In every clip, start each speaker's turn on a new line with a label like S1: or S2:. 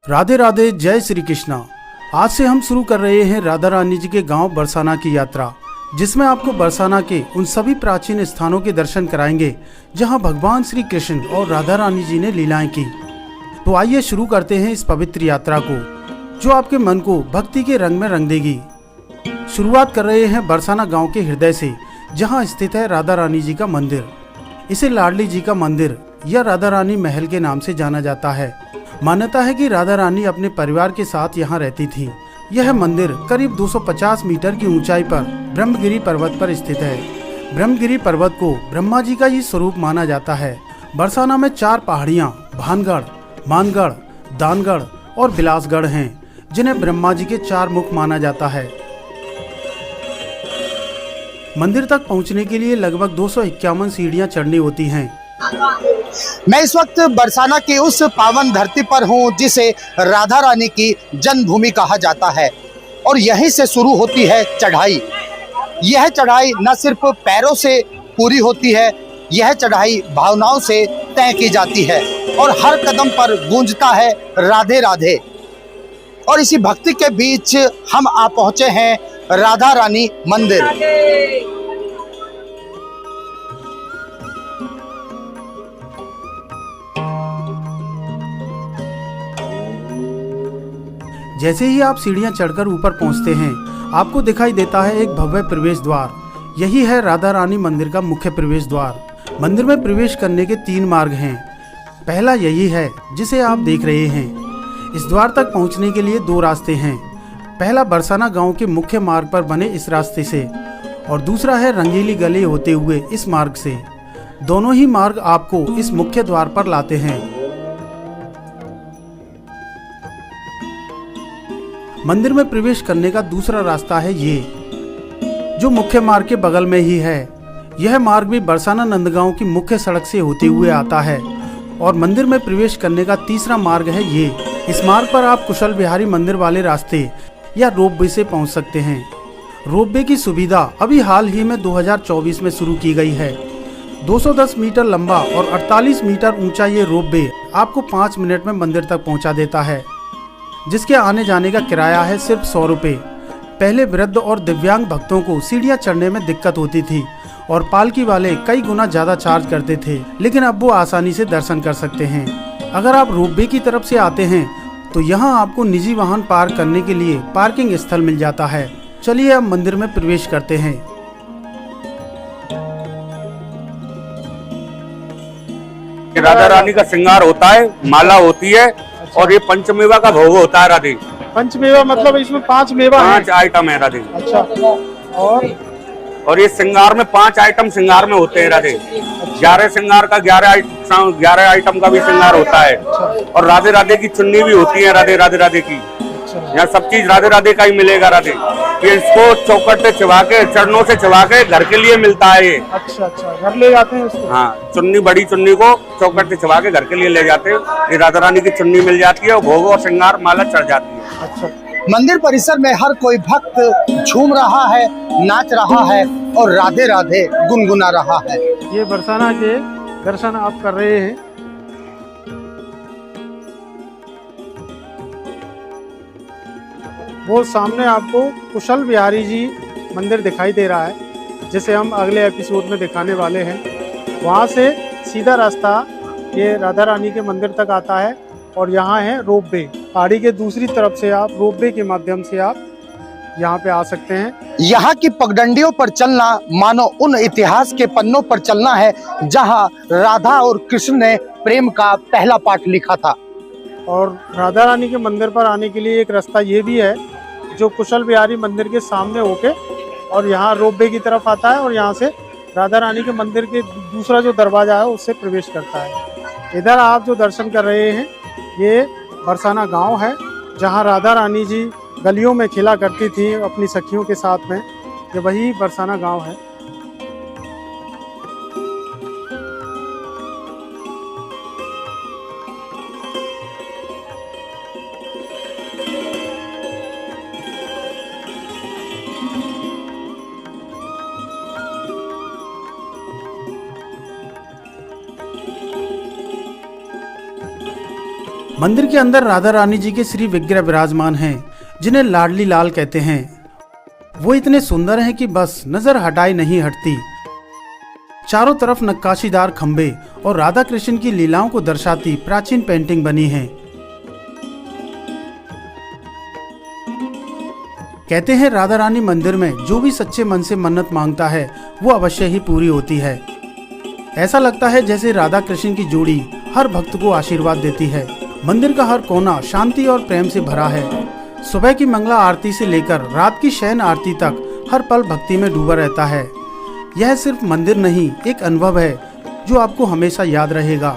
S1: राधे राधे, जय श्री कृष्णा। आज से हम शुरू कर रहे हैं राधा रानी जी के गांव बरसाना की यात्रा, जिसमें आपको बरसाना के उन सभी प्राचीन स्थानों के दर्शन कराएंगे जहां भगवान श्री कृष्ण और राधा रानी जी ने लीलाएं की। तो आइए शुरू करते हैं इस पवित्र यात्रा को, जो आपके मन को भक्ति के रंग में रंग देगी। शुरुआत कर रहे हैं बरसाना गाँव के हृदय से, जहाँ स्थित है राधा रानी जी का मंदिर। इसे लाडली जी का मंदिर या राधा रानी महल के नाम से जाना जाता है। मान्यता है कि राधा रानी अपने परिवार के साथ यहाँ रहती थी। यह मंदिर करीब 250 मीटर की ऊंचाई पर ब्रह्मगिरी पर्वत पर स्थित है। ब्रह्मगिरी पर्वत को ब्रह्मा जी का ही स्वरूप माना जाता है। बरसाना में 4 पहाड़ियाँ भानगढ़, मानगढ़, दानगढ़ और बिलासगढ़ हैं, जिन्हें ब्रह्मा जी के 4 मुख माना जाता है। मंदिर तक पहुंचने के लिए लगभग 251 सीढ़ियां चढ़नी होती हैं।
S2: मैं इस वक्त बरसाना की उस पावन धरती पर हूँ जिसे राधा रानी की जन्मभूमि कहा जाता है, और यहीं से शुरू होती है चढ़ाई। यह चढ़ाई न सिर्फ पैरों से पूरी होती है, यह चढ़ाई भावनाओं से तय की जाती है और हर कदम पर गूंजता है राधे राधे। और इसी भक्ति के बीच हम आ पहुँचे हैं राधा रानी मंदिर।
S1: जैसे ही आप सीढ़ियां चढ़कर ऊपर पहुंचते हैं, आपको दिखाई देता है एक भव्य प्रवेश द्वार। यही है राधा रानी मंदिर का मुख्य प्रवेश द्वार। मंदिर में प्रवेश करने के 3 मार्ग हैं। पहला यही है जिसे आप देख रहे हैं। इस द्वार तक पहुंचने के लिए 2 रास्ते हैं। पहला बरसाना गांव के मुख्य मार्ग पर बने इस रास्ते से, और दूसरा है रंगीली गली होते हुए इस मार्ग से। दोनों ही मार्ग आपको इस मुख्य द्वार पर लाते हैं। मंदिर में प्रवेश करने का दूसरा रास्ता है ये, जो मुख्य मार्ग के बगल में ही है। यह मार्ग भी बरसाना नंदगांव की मुख्य सड़क से होते हुए आता है। और मंदिर में प्रवेश करने का तीसरा मार्ग है ये। इस मार्ग पर आप कुशल बिहारी मंदिर वाले रास्ते या रोपवे से पहुंच सकते हैं। रोपवे की सुविधा अभी हाल ही में 2024 में शुरू की गई है। 210 मीटर लंबा और 48 मीटर ऊंचा ये रोपवे आपको 5 मिनट में मंदिर तक पहुंचा देता है, जिसके आने जाने का किराया है सिर्फ 100 रुपये। पहले वृद्ध और दिव्यांग भक्तों को सीढ़ियां चढ़ने में दिक्कत होती थी और पालकी वाले कई गुना ज़्यादा चार्ज करते थे, लेकिन अब वो आसानी से दर्शन कर सकते हैं। अगर आप रोपवे की तरफ से आते हैं तो यहाँ आपको निजी वाहन पार्क करने के लिए पार्किंग स्थल मिल जाता है। चलिए अब मंदिर में प्रवेश करते हैं।
S3: राधा रानी का श्रृंगार होता है, माला होती है। अच्छा। और ये पंचमेवा का भोग होता है राधे।
S4: पंचमेवा मतलब इसमें 5 मेवा
S3: 5 आइटम है राधे।
S4: अच्छा।
S3: और ये श्रृंगार में 5 आइटम श्रृंगार में होते हैं राधे। 11 श्रृंगार का 11 आइटम का भी श्रृंगार होता है। और राधे राधे की चुन्नी भी होती है राधे राधे की। यहाँ सब चीज राधे राधे का ही मिलेगा राधे। ये इसको चौकट से चिपा के, चरणों से चिपा के घर के लिए मिलता है ये।
S4: अच्छा, घर ले जाते हैं उसको।
S3: हाँ, चुन्नी, बड़ी चुन्नी को चौकट से चिपा के घर के लिए ले जाते हैं। ये राधा रानी की चुन्नी मिल जाती है और भोग और श्रृंगार माला चढ़ जाती है।
S4: अच्छा।
S2: मंदिर परिसर में हर कोई भक्त झूम रहा है, नाच रहा है और राधे राधे गुनगुना रहा है।
S4: ये बरसाना के दर्शन आप कर रहे हैं। वो सामने आपको कुशल बिहारी जी मंदिर दिखाई दे रहा है, जिसे हम अगले एपिसोड में दिखाने वाले हैं। वहाँ से सीधा रास्ता ये राधा रानी के मंदिर तक आता है और यहाँ है रोपवे। पहाड़ी के दूसरी तरफ से आप रोपवे के माध्यम से आप यहाँ पे आ सकते हैं।
S2: यहाँ की पगडंडियों पर चलना मानो उन इतिहास के पन्नों पर चलना है जहाँ राधा और कृष्ण ने प्रेम का पहला पाठ लिखा था।
S4: और राधा रानी के मंदिर पर आने के लिए एक रास्ता ये भी है, जो कुशल बिहारी मंदिर के सामने होके और यहाँ रोपवे की तरफ आता है और यहाँ से राधा रानी के मंदिर के दूसरा जो दरवाजा है उससे प्रवेश करता है। इधर आप जो दर्शन कर रहे हैं ये बरसाना गांव है, जहाँ राधा रानी जी गलियों में खेला करती थी अपनी सखियों के साथ में। ये वही बरसाना गांव है।
S1: मंदिर के अंदर राधा रानी जी के श्री विग्रह विराजमान हैं, जिन्हें लाडली लाल कहते हैं। वो इतने सुंदर हैं कि बस नजर हटाई नहीं हटती। चारों तरफ नक्काशीदार खंबे और राधा कृष्ण की लीलाओं को दर्शाती प्राचीन पेंटिंग बनी है। कहते हैं राधा रानी मंदिर में जो भी सच्चे मन से मन्नत मांगता है वो अवश्य ही पूरी होती है। ऐसा लगता है जैसे राधा कृष्ण की जोड़ी हर भक्त को आशीर्वाद देती है। मंदिर का हर कोना शांति और प्रेम से भरा है। सुबह की मंगला आरती से लेकर रात की शयन आरती तक हर पल भक्ति में डूबा रहता है। यह सिर्फ मंदिर नहीं, एक अनुभव है जो आपको हमेशा याद रहेगा।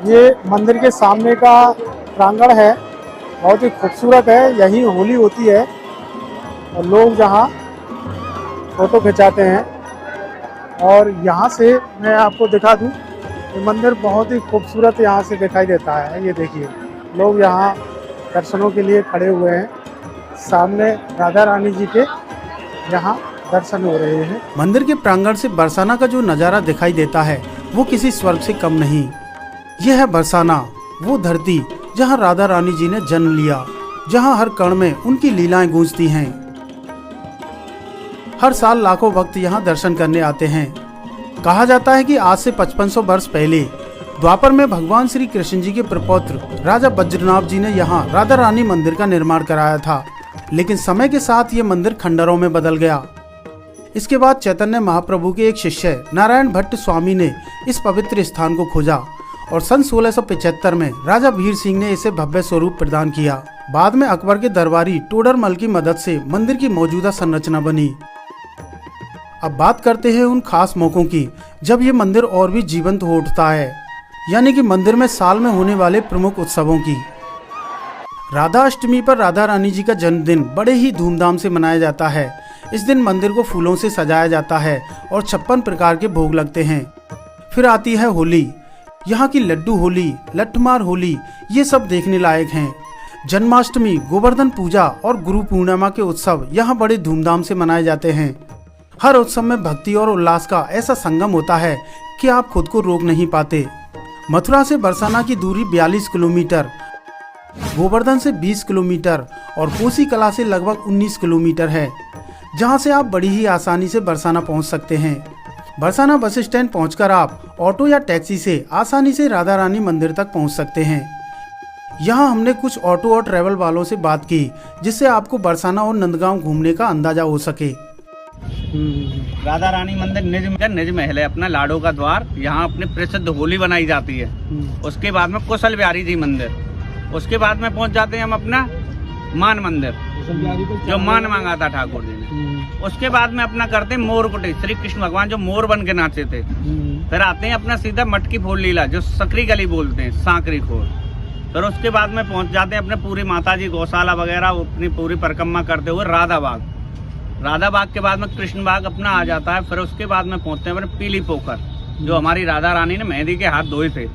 S4: ये मंदिर के सामने का प्रांगण है, बहुत ही खूबसूरत है। यही होली होती है और लोग यहाँ फोटो खिंचाते हैं। और यहाँ से मैं आपको दिखा दूँ, ये मंदिर बहुत ही खूबसूरत यहाँ से दिखाई देता है। ये देखिए, लोग यहाँ दर्शनों के लिए खड़े हुए हैं। सामने राधा रानी जी के यहाँ दर्शन हो रहे हैं।
S1: मंदिर के प्रांगण से बरसाना का जो नज़ारा दिखाई देता है वो किसी स्वर्ग से कम नहीं। यह है बरसाना, वो धरती जहाँ राधा रानी जी ने जन्म लिया, जहाँ हर कण में उनकी लीलाएं गूंजती हैं। हर साल लाखों भक्त यहाँ दर्शन करने आते हैं। कहा जाता है कि आज से 5500 वर्ष पहले द्वापर में भगवान श्री कृष्ण जी के प्रपौत्र राजा बज्रनाभ जी ने यहाँ राधा रानी मंदिर का निर्माण कराया था। लेकिन समय के साथ ये मंदिर खंडरों में बदल गया। इसके बाद चैतन्य महाप्रभु के एक शिष्य नारायण भट्ट स्वामी ने इस पवित्र स्थान को खोजा और सन 1675 में राजा वीर सिंह ने इसे भव्य स्वरूप प्रदान किया। बाद में अकबर के दरबारी टोडरमल की मदद से मंदिर की मौजूदा संरचना बनी। अब बात करते हैं उन खास मौकों की जब ये मंदिर और भी जीवंत हो उठता है, यानी कि मंदिर में साल में होने वाले प्रमुख उत्सवों की। राधा अष्टमी पर राधा रानी जी का जन्मदिन बड़े ही धूमधाम से मनाया जाता है। इस दिन मंदिर को फूलों से सजाया जाता है और 56 प्रकार के भोग लगते हैं। फिर आती है होली। यहाँ की लड्डू होली, लट्ठमार होली, ये सब देखने लायक हैं। जन्माष्टमी, गोवर्धन पूजा और गुरु पूर्णिमा के उत्सव यहाँ बड़े धूमधाम से मनाए जाते हैं। हर उत्सव में भक्ति और उल्लास का ऐसा संगम होता है कि आप खुद को रोक नहीं पाते। मथुरा से बरसाना की दूरी 42 किलोमीटर, गोवर्धन से 20 किलोमीटर और कोसी कला से लगभग 19 किलोमीटर है, जहाँ से आप बड़ी ही आसानी से बरसाना पहुँच सकते हैं। बरसाना बस स्टैंड पहुंचकर आप ऑटो या टैक्सी से आसानी से राधा रानी मंदिर तक पहुंच सकते हैं। यहाँ हमने कुछ ऑटो और ट्रैवल वालों से बात की जिससे आपको बरसाना और नंदगांव घूमने का अंदाजा हो सके।
S5: राधा रानी मंदिर निज महल है, अपना लाडो का द्वार। यहाँ अपनी प्रसिद्ध होली बनाई जाती है। उसके बाद में कुशल बिहारी जी मंदिर, उसके बाद में पहुँच जाते हैं हम अपना मान मंदिर जो मान मांगा था ठाकुर जी ने। उसके बाद में अपना करते हैं मोर कुटी, श्री कृष्ण भगवान जो मोर बन के नाचे थे। फिर आते हैं अपना सीधा मटकी फोड़ लीला जो सकरी गली बोलते हैं, सांकरी खोर। फिर उसके बाद में पहुंच जाते हैं अपने पूरी माता जी गौशाला वगैरह अपनी पूरी परिक्रमा करते हुए राधा बाग। राधा बाग के बाद में कृष्ण बाग अपना आ जाता है। फिर उसके बाद में पहुंचते हैं अपने पीली पोखर जो हमारी राधा रानी ने मेहंदी के हाथ धोए थे।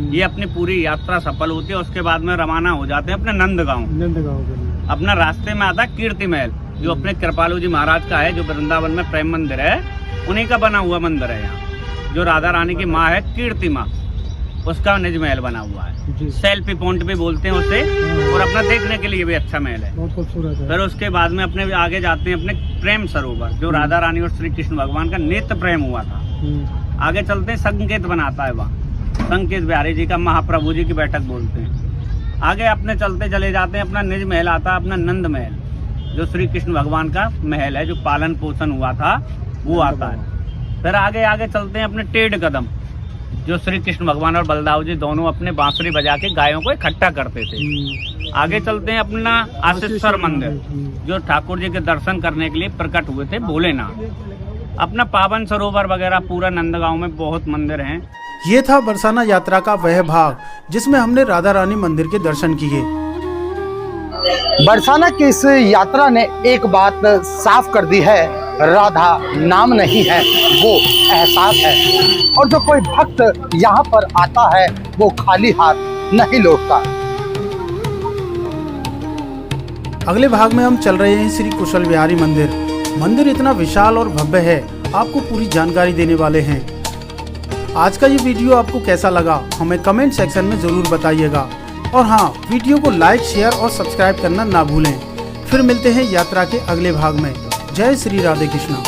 S5: ये अपनी पूरी यात्रा सफल होती है। उसके बाद में रवाना हो जाते हैं अपने नंदगांव। अपना रास्ते में आता है कीर्ति महल जो अपने कृपालु जी महाराज का है, जो वृंदावन में प्रेम मंदिर है, उन्हीं का बना हुआ मंदिर है। यहाँ जो राधा रानी की माँ है कीर्ति माँ, उसका निज महल बना हुआ है। सेल्फी पॉइंट भी बोलते हैं उसे, और अपना देखने के लिए भी अच्छा महल है, बहुत खूबसूरत है। फिर उसके बाद में अपने आगे जाते हैं अपने प्रेम सरोवर जो राधा रानी और श्री कृष्ण भगवान का नेत्र प्रेम हुआ था। आगे चलते हैं संकेत बनाता है वहाँ, संकेत बिहारी जी का महाप्रभु जी की बैठक बोलते हैं। आगे अपने चलते चले जाते हैं अपना निज महल आता है अपना नंद महल जो श्री कृष्ण भगवान का महल है, जो पालन पोषण हुआ था वो आता है। फिर आगे आगे चलते हैं अपने टेढ़ कदम जो श्री कृष्ण भगवान और बलदाव जी दोनों अपने बांसुरी बजा के गायों को इकट्ठा करते थे। आगे चलते हैं अपना आशीश्वर मंदिर जो ठाकुर जी के दर्शन करने के लिए प्रकट हुए थे भोलेनाथ। अपना पावन सरोवर वगैरह पूरा नंदगांव में बहुत मंदिर हैं।
S1: ये था बरसाना यात्रा का वह भाग जिसमें हमने राधा रानी मंदिर के दर्शन किए।
S2: बरसाना की इस यात्रा ने एक बात साफ कर दी है, राधा नाम नहीं है, वो एहसास है। और जो कोई भक्त यहाँ पर आता है वो खाली हाथ नहीं लौटता।
S1: अगले भाग में हम चल रहे हैं श्री कुशल विहारी मंदिर। मंदिर इतना विशाल और भव्य है, आपको पूरी जानकारी देने वाले हैं। आज का ये वीडियो आपको कैसा लगा हमें कमेंट सेक्शन में ज़रूर बताइएगा। और हाँ, वीडियो को लाइक, शेयर और सब्सक्राइब करना ना भूलें। फिर मिलते हैं यात्रा के अगले भाग में। जय श्री राधे कृष्णा।